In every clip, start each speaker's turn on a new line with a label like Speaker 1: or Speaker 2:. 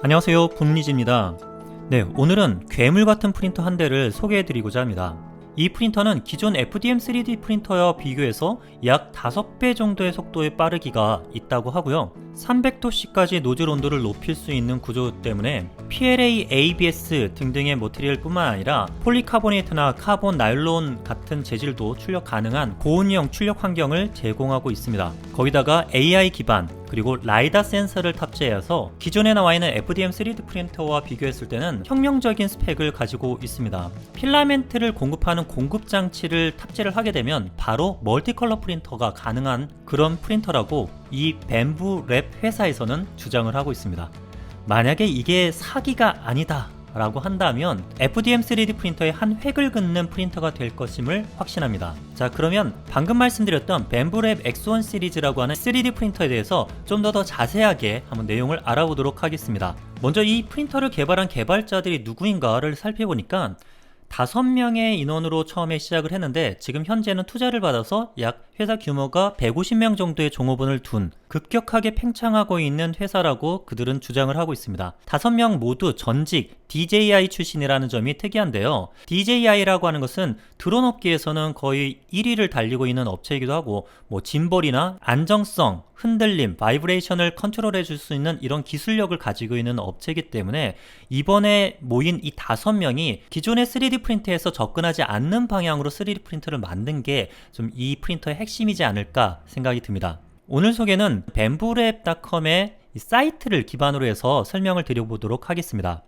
Speaker 1: 안녕하세요, 붐리즈입니다. 네, 오늘은 괴물 같은 프린터 한 대를 소개해드리고자 합니다. 이 프린터는 기존 FDM 3D 프린터와 비교해서 약 5배 정도의 속도의 빠르기가 있다고 하고요. 300도씨까지 노즐 온도를 높일 수 있는 구조 때문에 PLA, ABS 등등의 머티리얼 뿐만 아니라 폴리카보네이트나 카본, 나일론 같은 재질도 출력 가능한 고온형 출력 환경을 제공하고 있습니다. 거기다가 AI 기반 그리고 라이다 센서를 탑재해서 기존에 나와 있는 FDM 3D 프린터와 비교했을 때는 혁명적인 스펙을 가지고 있습니다. 필라멘트를 공급하는 공급 장치를 탑재를 하게 되면 바로 멀티컬러 프린터가 가능한 그런 프린터라고 이 뱀부랩 회사에서는 주장을 하고 있습니다. 만약에 이게 사기가 아니다 라고 한다면 FDM 3D 프린터의 한 획을 긋는 프린터가 될 것임을 확신합니다. 자, 그러면 방금 말씀드렸던 뱀부랩 X1 시리즈라고 하는 3D 프린터에 대해서 좀 더 자세하게 한번 내용을 알아보도록 하겠습니다. 먼저 이 프린터를 개발한 개발자들이 누구인가를 살펴보니까 5명의 인원으로 처음에 시작을 했는데 지금 현재는 투자를 받아서 약 회사 규모가 150명 정도의 종업원을 둔 급격하게 팽창하고 있는 회사라고 그들은 주장을 하고 있습니다. 5명 모두 전직 DJI 출신이라는 점이 특이한데요. DJI라고 하는 것은 드론 업계에서는 거의 1위를 달리고 있는 업체이기도 하고 짐벌이나 안정성, 흔들림, 바이브레이션을 컨트롤해 줄 수 있는 이런 기술력을 가지고 있는 업체이기 때문에 이번에 모인 이 5명이 기존의 3D 프린터에서 접근하지 않는 방향으로 3D 프린터를 만든 게 좀 이 프린터의 핵심이지 않을까 생각이 듭니다. 오늘 소개는 뱀부랩.com의 사이트를 기반으로 해서 설명을 드려보도록 하겠습니다.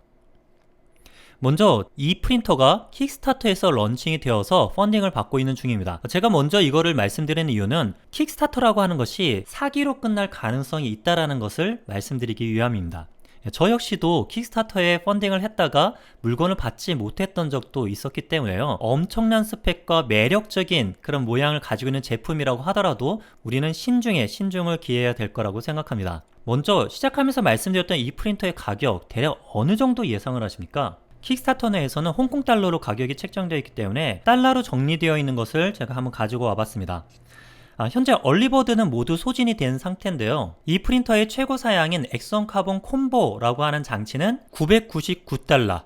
Speaker 1: 먼저 이 프린터가 킥스타터에서 런칭이 되어서 펀딩을 받고 있는 중입니다. 제가 먼저 이거를 말씀드리는 이유는 킥스타터라고 하는 것이 사기로 끝날 가능성이 있다는 것을 말씀드리기 위함입니다. 저 역시도 킥스타터에 펀딩을 했다가 물건을 받지 못했던 적도 있었기 때문에요. 엄청난 스펙과 매력적인 그런 모양을 가지고 있는 제품이라고 하더라도 우리는 신중에 신중을 기해야 될 거라고 생각합니다. 먼저 시작하면서 말씀드렸던 이 프린터의 가격 대략 어느 정도 예상을 하십니까? 킥스타터 내에서는 홍콩 달러로 가격이 책정되어 있기 때문에 달러로 정리되어 있는 것을 제가 한번 가지고 와봤습니다. 현재 얼리버드는 모두 소진이 된 상태인데요. 이 프린터의 최고 사양인 액션 카본 콤보라고 하는 장치는 999달러,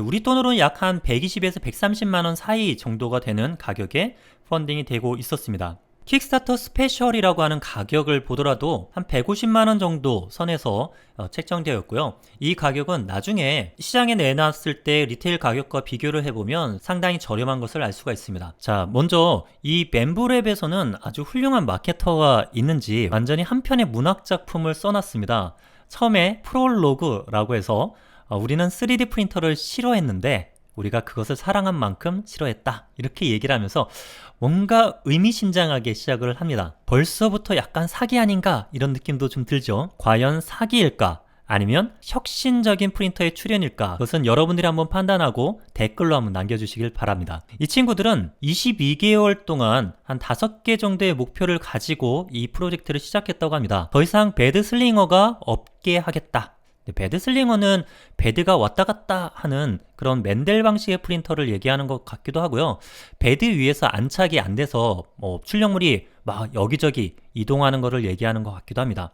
Speaker 1: 우리 돈으로는 약 한 120에서 130만원 사이 정도가 되는 가격에 펀딩이 되고 있었습니다. 킥스타터 스페셜이라고 하는 가격을 보더라도 한 150만원 정도 선에서 책정되어 있고요. 이 가격은 나중에 시장에 내놨을 때 리테일 가격과 비교를 해보면 상당히 저렴한 것을 알 수가 있습니다. 자, 먼저 이 뱀부랩에서는 아주 훌륭한 마케터가 있는지 완전히 한 편의 문학작품을 써놨습니다. 처음에 프롤로그라고 해서 우리는 3D 프린터를 싫어했는데 우리가 그것을 사랑한 만큼 싫어했다, 이렇게 얘기를 하면서 뭔가 의미심장하게 시작을 합니다. 벌써부터 약간 사기 아닌가 이런 느낌도 좀 들죠. 과연 사기일까? 아니면 혁신적인 프린터의 출현일까? 그것은 여러분들이 한번 판단하고 댓글로 한번 남겨주시길 바랍니다. 이 친구들은 22개월 동안 한 5개 정도의 목표를 가지고 이 프로젝트를 시작했다고 합니다. 더 이상 배드 슬링어가 없게 하겠다. 배드슬링어는 배드가 왔다 갔다 하는 그런 맨델 방식의 프린터를 얘기하는 것 같기도 하고요. 배드 위에서 안착이 안 돼서 출력물이 막 여기저기 이동하는 것을 얘기하는 것 같기도 합니다.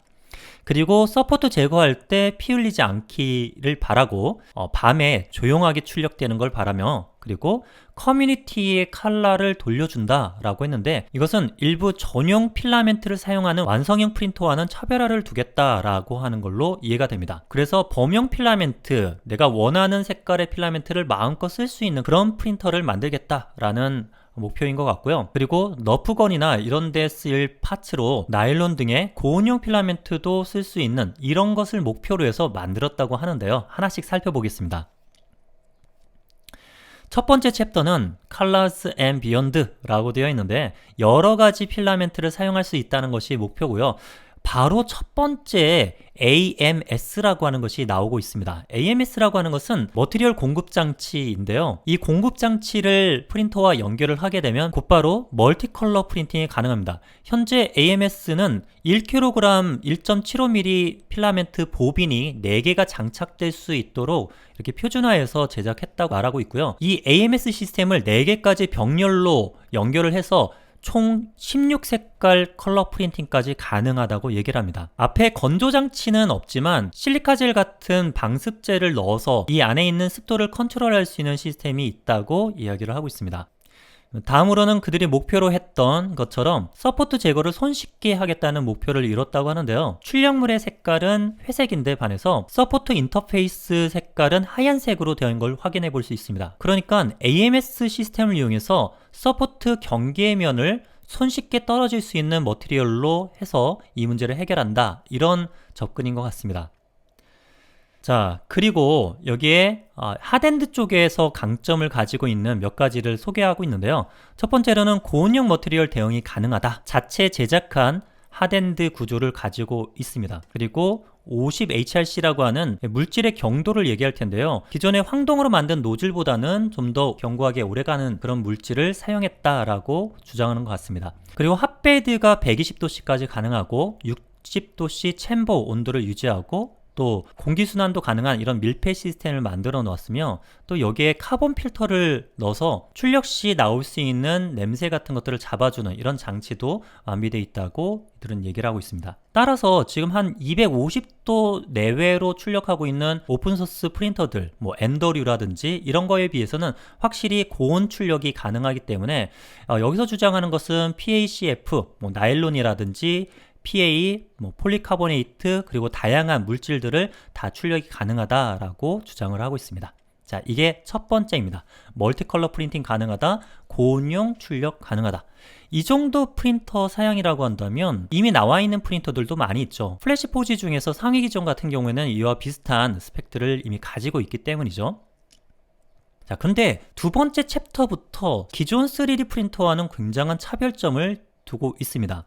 Speaker 1: 그리고 서포트 제거할 때 피 흘리지 않기를 바라고 밤에 조용하게 출력되는 걸 바라며, 그리고 커뮤니티의 칼라를 돌려준다 라고 했는데 이것은 일부 전용 필라멘트를 사용하는 완성형 프린터와는 차별화를 두겠다라고 하는 걸로 이해가 됩니다. 그래서 범용 필라멘트, 내가 원하는 색깔의 필라멘트를 마음껏 쓸 수 있는 그런 프린터를 만들겠다라는 목표인 것 같고요. 그리고 너프건이나 이런 데 쓰일 파츠로 나일론 등의 고온형 필라멘트도 쓸 수 있는 이런 것을 목표로 해서 만들었다고 하는데요. 하나씩 살펴보겠습니다. 첫 번째 챕터는 Colors and Beyond라고 되어 있는데 여러 가지 필라멘트를 사용할 수 있다는 것이 목표고요. 바로 첫 번째 AMS라고 하는 것이 나오고 있습니다. AMS라고 하는 것은 머티리얼 공급 장치인데요. 이 공급 장치를 프린터와 연결을 하게 되면 곧바로 멀티컬러 프린팅이 가능합니다. 현재 AMS는 1kg 1.75mm 필라멘트 보빈이 4개가 장착될 수 있도록 이렇게 표준화해서 제작했다고 말하고 있고요. 이 AMS 시스템을 4개까지 병렬로 연결을 해서 총 16색깔 컬러 프린팅까지 가능하다고 얘기를 합니다. 앞에 건조 장치는 없지만 실리카젤 같은 방습제를 넣어서 이 안에 있는 습도를 컨트롤할 수 있는 시스템이 있다고 이야기를 하고 있습니다. 다음으로는 그들이 목표로 했던 것처럼 서포트 제거를 손쉽게 하겠다는 목표를 이뤘다고 하는데요. 출력물의 색깔은 회색인데 반해서 서포트 인터페이스 색깔은 하얀색으로 되어 있는 걸 확인해 볼 수 있습니다. 그러니까 AMS 시스템을 이용해서 서포트 경계면을 손쉽게 떨어질 수 있는 머티리얼로 해서 이 문제를 해결한다, 이런 접근인 것 같습니다. 자, 그리고 여기에 핫엔드 쪽에서 강점을 가지고 있는 몇 가지를 소개하고 있는데요. 첫 번째로는 고온형 머티리얼 대응이 가능하다. 자체 제작한 핫엔드 구조를 가지고 있습니다. 그리고 50HRC라고 하는 물질의 경도를 얘기할 텐데요. 기존의 황동으로 만든 노즐보다는 좀 더 견고하게 오래가는 그런 물질을 사용했다라고 주장하는 것 같습니다. 그리고 핫베드가 120도씨까지 가능하고 60도씨 챔버 온도를 유지하고 또 공기순환도 가능한 이런 밀폐 시스템을 만들어 놓았으며, 또 여기에 카본 필터를 넣어서 출력 시 나올 수 있는 냄새 같은 것들을 잡아주는 이런 장치도 완비되어 있다고 이들은 얘기를 하고 있습니다. 따라서 지금 한 250도 내외로 출력하고 있는 오픈소스 프린터들, 뭐 엔더류라든지 이런 거에 비해서는 확실히 고온 출력이 가능하기 때문에 여기서 주장하는 것은 PACF, 뭐 나일론이라든지 PA, 폴리카보네이트, 그리고 다양한 물질들을 다 출력이 가능하다라고 주장을 하고 있습니다. 자, 이게 첫 번째입니다. 멀티컬러 프린팅 가능하다, 고온용 출력 가능하다. 이 정도 프린터 사양이라고 한다면 이미 나와 있는 프린터들도 많이 있죠. 플래시포지 중에서 상위 기종 같은 경우에는 이와 비슷한 스펙들을 이미 가지고 있기 때문이죠. 자, 근데 두 번째 챕터부터 기존 3D 프린터와는 굉장한 차별점을 두고 있습니다.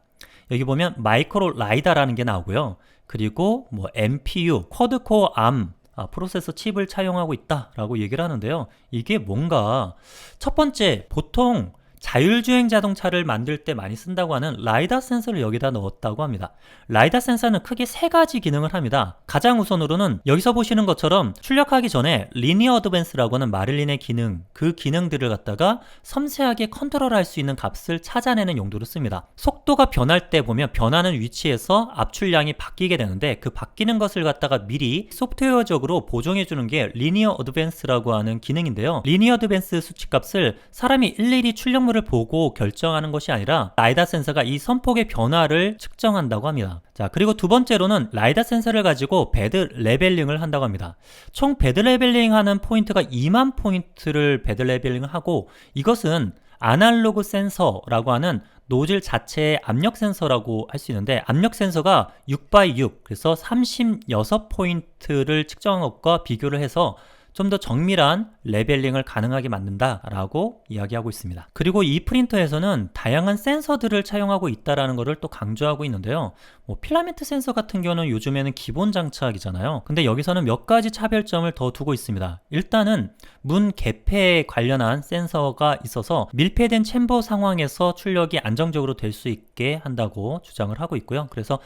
Speaker 1: 여기 보면 마이크로 라이다라는 게 나오고요. 그리고 MPU, 쿼드코어 암 프로세서 칩을 차용하고 있다라고 얘기를 하는데요. 이게 뭔가, 첫 번째, 보통 자율주행 자동차를 만들 때 많이 쓴다고 하는 라이다 센서를 여기다 넣었다고 합니다. 라이다 센서는 크게 세 가지 기능을 합니다. 가장 우선으로는 여기서 보시는 것처럼 출력하기 전에 리니어 어드밴스라고 하는 마릴린의 기능, 그 기능들을 갖다가 섬세하게 컨트롤할 수 있는 값을 찾아내는 용도로 씁니다. 속도가 변할 때 보면 변하는 위치에서 압출량이 바뀌게 되는데, 그 바뀌는 것을 갖다가 미리 소프트웨어적으로 보정해 주는 게 리니어 어드밴스라고 하는 기능인데요. 리니어 어드밴스 수치값을 사람이 일일이 출력 을 보고 결정하는 것이 아니라 라이다 센서가 이 선폭의 변화를 측정한다고 합니다. 자, 그리고 두 번째로는 라이다 센서를 가지고 배드 레벨링을 한다고 합니다. 총 배드 레벨링 하는 포인트가 2만 포인트를 배드 레벨링을 하고, 이것은 아날로그 센서라고 하는 노즐 자체의 압력 센서라고 할 수 있는데, 압력 센서가 6x6, 그래서 36포인트를 측정한 것과 비교를 해서 좀 더 정밀한 레벨링을 가능하게 만든다라고 이야기하고 있습니다. 그리고 이 프린터에서는 다양한 센서들을 차용하고 있다는 것을 또 강조하고 있는데요. 필라멘트 센서 같은 경우는 요즘에는 기본 장착이잖아요. 근데 여기서는 몇 가지 차별점을 더 두고 있습니다. 일단은 문 개폐에 관련한 센서가 있어서 밀폐된 챔버 상황에서 출력이 안정적으로 될 수 있게 한다고 주장을 하고 있고요. 그래서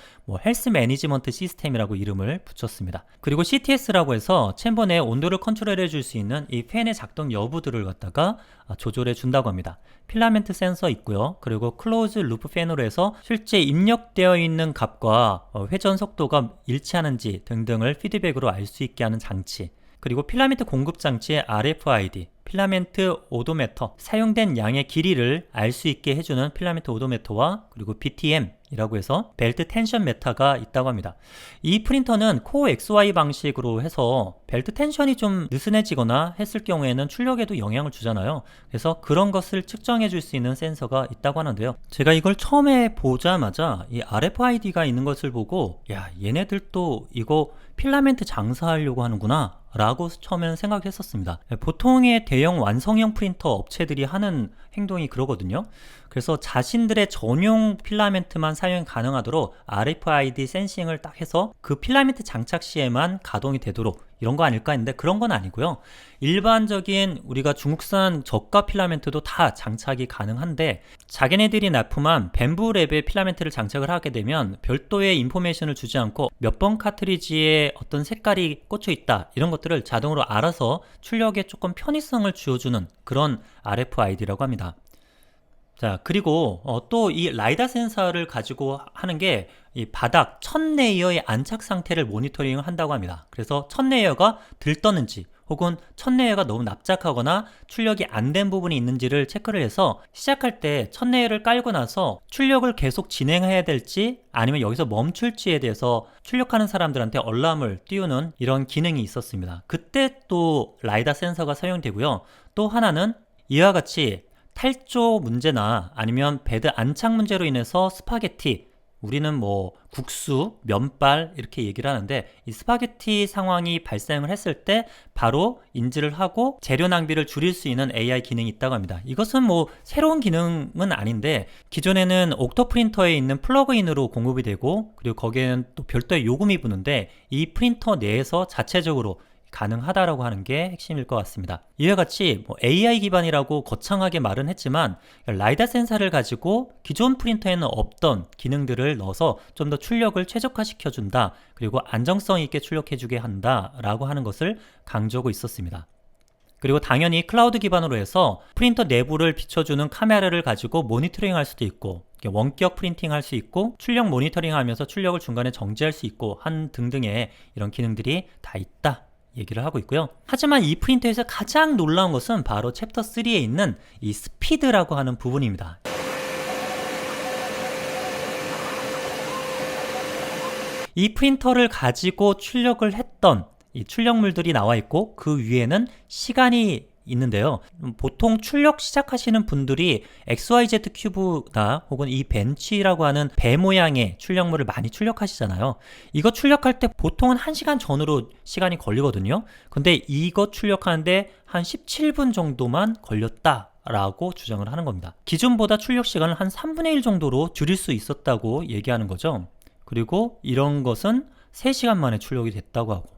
Speaker 1: 헬스 매니지먼트 시스템이라고 이름을 붙였습니다. 그리고 CTS라고 해서 챔버 내 온도를 컨트롤해 줄 수 있는 이 팬의 작동 여부들을 갖다가 조절해 준다고 합니다. 필라멘트 센서 있고요. 그리고 클로즈 루프 팬으로 해서 실제 입력되어 있는 값과 회전 속도가 일치하는지 등등을 피드백으로 알 수 있게 하는 장치, 그리고 필라멘트 공급 장치의 RFID, 필라멘트 오도메터, 사용된 양의 길이를 알 수 있게 해주는 필라멘트 오도메터와 그리고 BTM이라고 해서 벨트 텐션 메타가 있다고 합니다. 이 프린터는 코어 XY 방식으로 해서 벨트 텐션이 좀 느슨해지거나 했을 경우에는 출력에도 영향을 주잖아요. 그래서 그런 것을 측정해 줄 수 있는 센서가 있다고 하는데요. 제가 이걸 처음에 보자마자 이 RFID가 있는 것을 보고, 야, 얘네들도 이거 필라멘트 장사하려고 하는구나 라고 처음에는 생각했었습니다. 보통의 대형 완성형 프린터 업체들이 하는 행동이 그러거든요. 그래서 자신들의 전용 필라멘트만 사용이 가능하도록 RFID 센싱을 딱 해서 그 필라멘트 장착 시에만 가동이 되도록, 이런 거 아닐까 했는데 그런 건 아니고요. 일반적인 우리가 중국산 저가 필라멘트도 다 장착이 가능한데, 자기네들이 납품한 뱀브랩의 필라멘트를 장착을 하게 되면 별도의 인포메이션을 주지 않고 몇 번 카트리지에 어떤 색깔이 꽂혀 있다, 이런 것들을 자동으로 알아서 출력에 조금 편의성을 주어주는 그런 RFID라고 합니다. 자, 그리고 또 이 라이다 센서를 가지고 하는 게 이 바닥 첫 레이어의 안착 상태를 모니터링을 한다고 합니다. 그래서 첫 레이어가 들떴는지 혹은 첫 레이어가 너무 납작하거나 출력이 안 된 부분이 있는지를 체크를 해서 시작할 때 첫 레이어를 깔고 나서 출력을 계속 진행해야 될지 아니면 여기서 멈출지에 대해서 출력하는 사람들한테 알람을 띄우는 이런 기능이 있었습니다. 그때 또 라이다 센서가 사용되고요. 또 하나는 이와 같이 탈조 문제나 아니면 베드 안착 문제로 인해서 스파게티, 우리는 뭐 국수, 면발 이렇게 얘기를 하는데 이 스파게티 상황이 발생을 했을 때 바로 인지를 하고 재료 낭비를 줄일 수 있는 AI 기능이 있다고 합니다. 이것은 뭐 새로운 기능은 아닌데 기존에는 옥토 프린터에 있는 플러그인으로 공급이 되고 그리고 거기에는 또 별도의 요금이 붙는데 이 프린터 내에서 자체적으로 가능하다라고 하는 게 핵심일 것 같습니다. 이와 같이 AI 기반이라고 거창하게 말은 했지만 라이다 센서를 가지고 기존 프린터에는 없던 기능들을 넣어서 좀 더 출력을 최적화시켜준다. 그리고 안정성 있게 출력해주게 한다라고 하는 것을 강조하고 있었습니다. 그리고 당연히 클라우드 기반으로 해서 프린터 내부를 비춰주는 카메라를 가지고 모니터링 할 수도 있고 원격 프린팅 할 수 있고 출력 모니터링 하면서 출력을 중간에 정지할 수 있고 한 등등의 이런 기능들이 다 있다 얘기를 하고 있고요. 하지만 이 프린터에서 가장 놀라운 것은 바로 챕터 3에 있는 이 스피드라고 하는 부분입니다. 이 프린터를 가지고 출력을 했던 이 출력물들이 나와 있고 그 위에는 시간이 있는데요. 보통 출력 시작하시는 분들이 XYZ 큐브나 혹은 이 벤치라고 하는 배 모양의 출력물을 많이 출력하시잖아요. 이거 출력할 때 보통은 1시간 전으로 시간이 걸리거든요. 근데 이거 출력하는데 한 17분 정도만 걸렸다 라고 주장을 하는 겁니다. 기존보다 출력 시간을 한 3분의 1 정도로 줄일 수 있었다고 얘기하는 거죠. 그리고 이런 것은 3시간 만에 출력이 됐다고 하고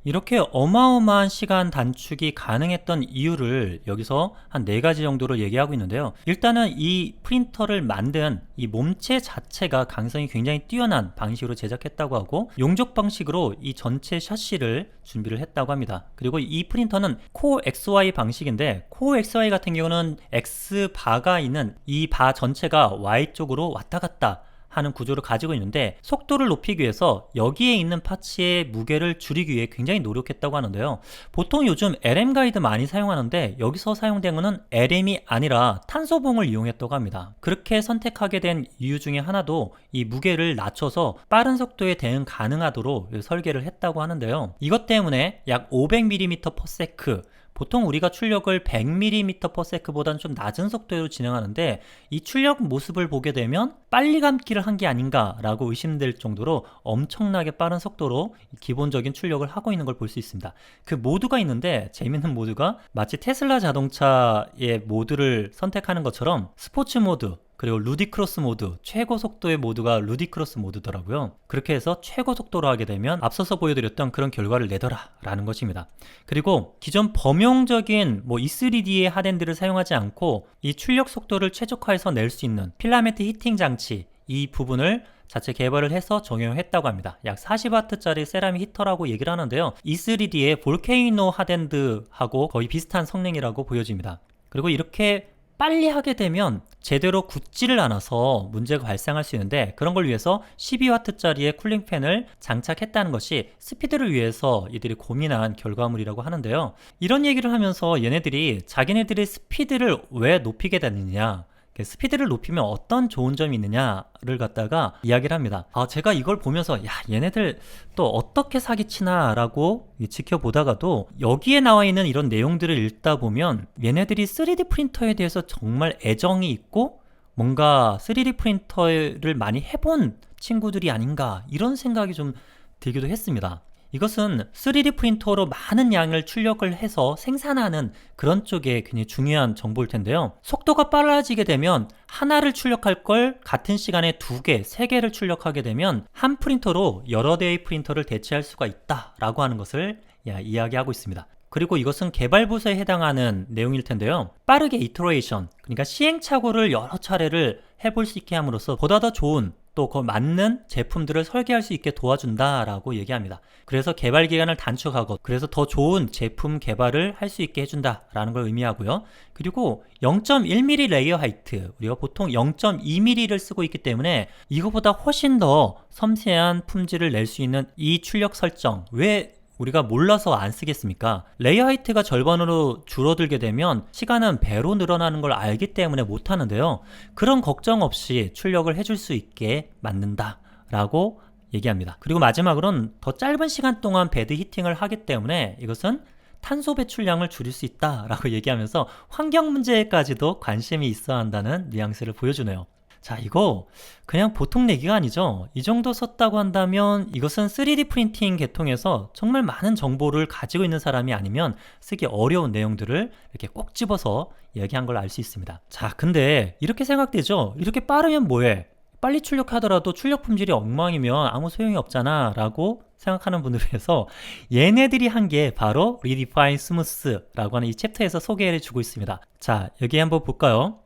Speaker 1: 이렇게 어마어마한 시간 단축이 가능했던 이유를 여기서 한 4가지 정도로 얘기하고 있는데요. 일단은 이 프린터를 만든 이 몸체 자체가 강성이 굉장히 뛰어난 방식으로 제작했다고 하고 용접 방식으로 이 전체 샤시를 준비를 했다고 합니다. 그리고 이 프린터는 코어 XY 방식인데 코어 XY 같은 경우는 X바가 있는 이 바 전체가 Y쪽으로 왔다 갔다 하는 구조를 가지고 있는데 속도를 높이기 위해서 여기에 있는 파츠의 무게를 줄이기 위해 굉장히 노력했다고 하는데요. 보통 요즘 LM 가이드 많이 사용하는데 여기서 사용된 것은 LM이 아니라 탄소봉을 이용했다고 합니다. 그렇게 선택하게 된 이유 중에 하나도 이 무게를 낮춰서 빠른 속도에 대응 가능하도록 설계를 했다고 하는데요. 이것 때문에 약 500mm/s 보통 우리가 출력을 100mm/s보다는 좀 낮은 속도로 진행하는데 이 출력 모습을 보게 되면 빨리 감기를 한 게 아닌가라고 의심될 정도로 엄청나게 빠른 속도로 기본적인 출력을 하고 있는 걸 볼 수 있습니다. 그 모드가 있는데 재밌는 모드가 마치 테슬라 자동차의 모드를 선택하는 것처럼 스포츠 모드 그리고 루디크로스 모드, 최고 속도의 모드가 루디크로스 모드더라고요. 그렇게 해서 최고 속도로 하게 되면 앞서서 보여드렸던 그런 결과를 내더라 라는 것입니다. 그리고 기존 범용적인 E3D의 하덴들을 사용하지 않고 이 출력 속도를 최적화해서 낼 수 있는 필라멘트 히팅 장치 이 부분을 자체 개발을 해서 적용했다고 합니다. 약 40W짜리 세라믹 히터라고 얘기를 하는데요. E3D의 볼케이노 하덴드하고 거의 비슷한 성능이라고 보여집니다. 그리고 이렇게 빨리 하게 되면 제대로 굳지를 않아서 문제가 발생할 수 있는데 그런 걸 위해서 12W짜리의 쿨링팬을 장착했다는 것이 스피드를 위해서 이들이 고민한 결과물이라고 하는데요. 이런 얘기를 하면서 얘네들이 자기네들의 스피드를 왜 높이게 됐느냐 스피드를 높이면 어떤 좋은 점이 있느냐를 갖다가 이야기를 합니다. 제가 이걸 보면서 얘네들 또 어떻게 사기치나 라고 지켜보다가도 여기에 나와 있는 이런 내용들을 읽다 보면 얘네들이 3D 프린터에 대해서 정말 애정이 있고 뭔가 3D 프린터를 많이 해본 친구들이 아닌가 이런 생각이 좀 들기도 했습니다. 이것은 3D 프린터로 많은 양을 출력을 해서 생산하는 그런 쪽에 굉장히 중요한 정보일 텐데요. 속도가 빨라지게 되면 하나를 출력할 걸 같은 시간에 2개, 3개를 출력하게 되면 한 프린터로 여러 대의 프린터를 대체할 수가 있다라고 하는 것을 이야기하고 있습니다. 그리고 이것은 개발 부서에 해당하는 내용일 텐데요. 빠르게 이터레이션, 그러니까 시행착오를 여러 차례를 해볼 수 있게 함으로써 보다 더 좋은 또 그 맞는 제품들을 설계할 수 있게 도와준다라고 얘기합니다. 그래서 개발 기간을 단축하고 그래서 더 좋은 제품 개발을 할 수 있게 해준다라는 걸 의미하고요. 그리고 0.1mm 레이어 하이트, 우리가 보통 0.2mm를 쓰고 있기 때문에 이거보다 훨씬 더 섬세한 품질을 낼 수 있는 이 출력 설정, 왜 우리가 몰라서 안 쓰겠습니까? 레이어 하이트가 절반으로 줄어들게 되면 시간은 배로 늘어나는 걸 알기 때문에 못 하는데요. 그런 걱정 없이 출력을 해줄 수 있게 만든다 라고 얘기합니다. 그리고 마지막으로는 더 짧은 시간 동안 배드 히팅을 하기 때문에 이것은 탄소 배출량을 줄일 수 있다 라고 얘기하면서 환경 문제까지도 관심이 있어야 한다는 뉘앙스를 보여주네요. 자, 이거 그냥 보통 얘기가 아니죠. 이 정도 썼다고 한다면 이것은 3D 프린팅 계통에서 정말 많은 정보를 가지고 있는 사람이 아니면 쓰기 어려운 내용들을 이렇게 꼭 집어서 얘기한 걸 알 수 있습니다. 자, 근데 이렇게 생각되죠. 이렇게 빠르면 뭐해? 빨리 출력하더라도 출력 품질이 엉망이면 아무 소용이 없잖아 라고 생각하는 분들을 위해서 얘네들이 한 게 바로 Redefine Smooth 라고 하는 이 챕터에서 소개해 주고 있습니다. 자, 여기 한번 볼까요?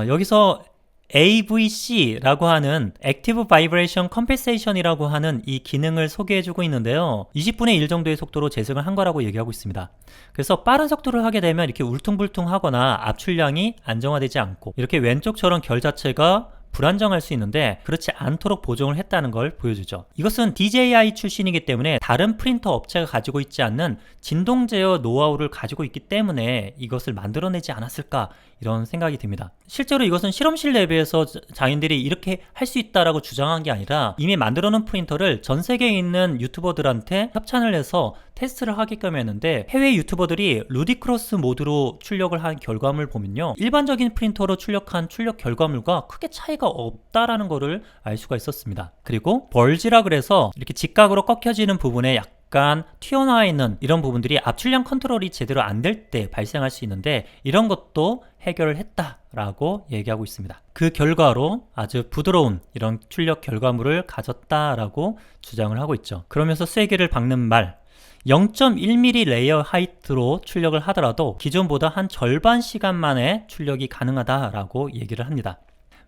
Speaker 1: 여기서 AVC라고 하는 Active Vibration Compensation이라고 하는 이 기능을 소개해주고 있는데요. 20분의 1 정도의 속도로 재생을 한 거라고 얘기하고 있습니다. 그래서 빠른 속도를 하게 되면 이렇게 울퉁불퉁하거나 압출량이 안정화되지 않고 이렇게 왼쪽처럼 결 자체가 불안정할 수 있는데 그렇지 않도록 보정을 했다는 걸 보여주죠. 이것은 DJI 출신이기 때문에 다른 프린터 업체가 가지고 있지 않는 진동 제어 노하우를 가지고 있기 때문에 이것을 만들어내지 않았을까 이런 생각이 듭니다. 실제로 이것은 실험실 내부에서 장인들이 이렇게 할 수 있다라고 주장한 게 아니라 이미 만들어 놓은 프린터를 전 세계에 있는 유튜버들한테 협찬을 해서 테스트를 하게끔 했는데 해외 유튜버들이 루디크로스 모드로 출력을 한 결과물 보면요, 일반적인 프린터로 출력한 출력 결과물과 크게 차이가 없다라는 거를 알 수가 있었습니다. 그리고 벌지라 그래서 이렇게 직각으로 꺾여지는 부분에 약간 튀어나와 있는 이런 부분들이 압출량 컨트롤이 제대로 안 될 때 발생할 수 있는데 이런 것도 해결을 했다라고 얘기하고 있습니다. 그 결과로 아주 부드러운 이런 출력 결과물을 가졌다라고 주장을 하고 있죠. 그러면서 쐐기를 박는 말, 0.1mm 레이어 하이트로 출력을 하더라도 기존보다 한 절반 시간 만에 출력이 가능하다라고 얘기를 합니다.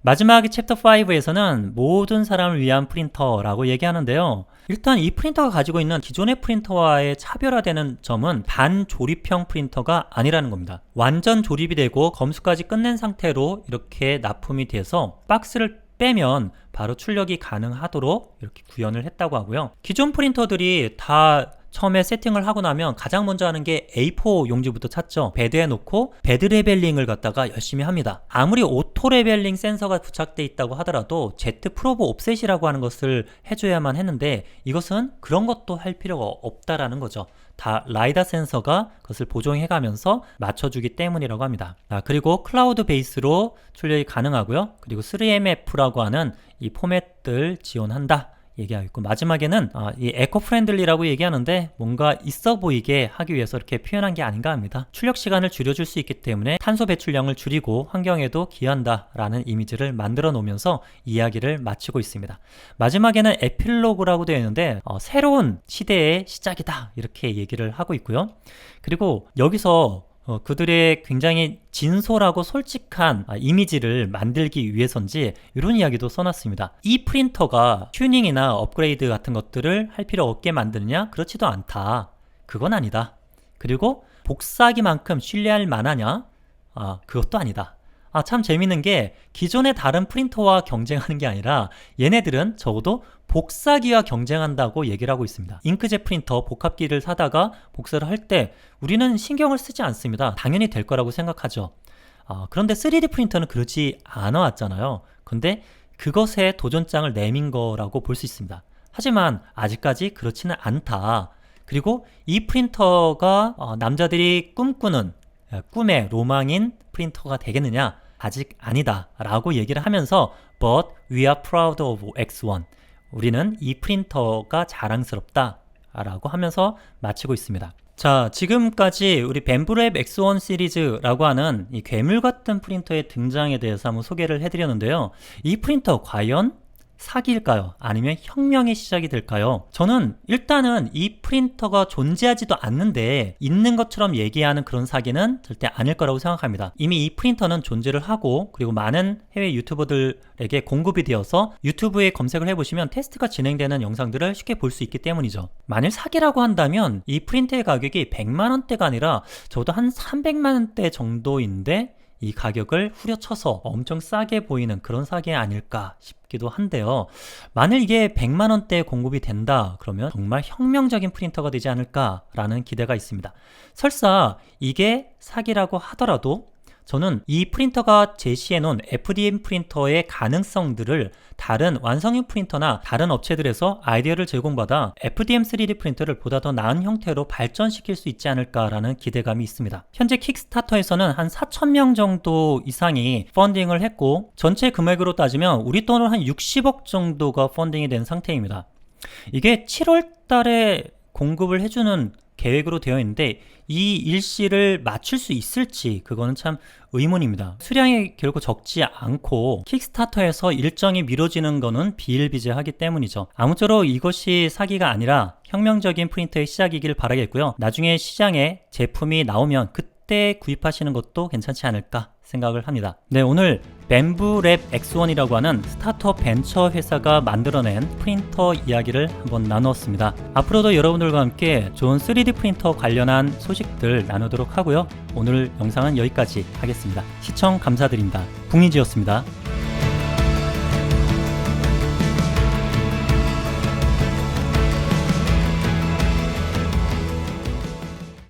Speaker 1: 마지막 챕터 5에서는 모든 사람을 위한 프린터라고 얘기하는데요. 일단 이 프린터가 가지고 있는 기존의 프린터와의 차별화되는 점은 반조립형 프린터가 아니라는 겁니다. 완전 조립이 되고 검수까지 끝낸 상태로 이렇게 납품이 돼서 박스를 빼면 바로 출력이 가능하도록 이렇게 구현을 했다고 하고요. 기존 프린터들이 다 처음에 세팅을 하고 나면 가장 먼저 하는 게 A4 용지부터 찾죠. 베드에 놓고 베드 레벨링을 갖다가 열심히 합니다. 아무리 오토 레벨링 센서가 부착돼 있다고 하더라도 Z 프로브 옵셋이라고 하는 것을 해줘야만 했는데 이것은 그런 것도 할 필요가 없다라는 거죠. 다 라이다 센서가 그것을 보정해가면서 맞춰주기 때문이라고 합니다. 그리고 클라우드 베이스로 출력이 가능하고요. 그리고 3MF라고 하는 이 포맷들 지원한다 얘기하고 있고, 마지막에는 이 에코 프렌들리라고 얘기하는데 뭔가 있어 보이게 하기 위해서 이렇게 표현한 게 아닌가 합니다. 출력 시간을 줄여줄 수 있기 때문에 탄소 배출량을 줄이고 환경에도 기여한다 라는 이미지를 만들어 놓으면서 이야기를 마치고 있습니다. 마지막에는 에필로그라고 되어 있는데 새로운 시대의 시작이다 이렇게 얘기를 하고 있고요. 그리고 여기서 그들의 굉장히 진솔하고 솔직한 이미지를 만들기 위해서인지 이런 이야기도 써놨습니다. 이 프린터가 튜닝이나 업그레이드 같은 것들을 할 필요 없게 만드느냐? 그렇지도 않다. 그건 아니다. 그리고 복사기만큼 신뢰할 만하냐? 그것도 아니다. 참 재밌는 게 기존의 다른 프린터와 경쟁하는 게 아니라 얘네들은 적어도 복사기와 경쟁한다고 얘기를 하고 있습니다. 잉크젯 프린터 복합기를 사다가 복사를 할 때 우리는 신경을 쓰지 않습니다. 당연히 될 거라고 생각하죠. 그런데 3D 프린터는 그렇지 않아 왔잖아요. 근데 그것에 도전장을 내민 거라고 볼 수 있습니다. 하지만 아직까지 그렇지는 않다. 그리고 이 프린터가 남자들이 꿈꾸는 꿈의 로망인 프린터가 되겠느냐? 아직 아니다 라고 얘기를 하면서 But we are proud of X1, 우리는 이 프린터가 자랑스럽다 라고 하면서 마치고 있습니다. 자, 지금까지 우리 벤브랩 X1 시리즈라고 하는 이 괴물 같은 프린터의 등장에 대해서 한번 소개를 해드렸는데요. 이 프린터 과연 사기일까요? 아니면 혁명의 시작이 될까요? 저는 일단은 이 프린터가 존재하지도 않는데 있는 것처럼 얘기하는 그런 사기는 절대 아닐 거라고 생각합니다. 이미 이 프린터는 존재를 하고 그리고 많은 해외 유튜버들에게 공급이 되어서 유튜브에 검색을 해보시면 테스트가 진행되는 영상들을 쉽게 볼 수 있기 때문이죠. 만일 사기라고 한다면 이 프린터의 가격이 100만원대가 아니라 적어도 한 300만원대 정도인데 이 가격을 후려쳐서 엄청 싸게 보이는 그런 사기 아닐까 싶기도 한데요. 만일 이게 100만원대에 공급이 된다 그러면 정말 혁명적인 프린터가 되지 않을까라는 기대가 있습니다. 설사 이게 사기라고 하더라도 저는 이 프린터가 제시해놓은 FDM 프린터의 가능성들을 다른 완성형 프린터나 다른 업체들에서 아이디어를 제공받아 FDM 3D 프린터를 보다 더 나은 형태로 발전시킬 수 있지 않을까라는 기대감이 있습니다. 현재 킥스타터에서는 한 4,000명 정도 이상이 펀딩을 했고 전체 금액으로 따지면 우리 돈으로 한 60억 정도가 펀딩이 된 상태입니다. 이게 7월 달에 공급을 해주는 계획으로 되어 있는데 이 일시를 맞출 수 있을지 그거는 참 의문입니다. 수량이 결코 적지 않고 킥스타터에서 일정이 미뤄지는 거는 비일비재하기 때문이죠. 아무쪼록 이것이 사기가 아니라 혁명적인 프린터의 시작이길 바라겠고요. 나중에 시장에 제품이 나오면 그때 구입하시는 것도 괜찮지 않을까 생각을 합니다. 네, 오늘 뱀부랩 X1이라고 하는 스타트업 벤처 회사가 만들어낸 프린터 이야기를 한번 나누었습니다. 앞으로도 여러분들과 함께 좋은 3D 프린터 관련한 소식들 나누도록 하고요. 오늘 영상은 여기까지 하겠습니다. 시청 감사드립니다. 북니지였습니다.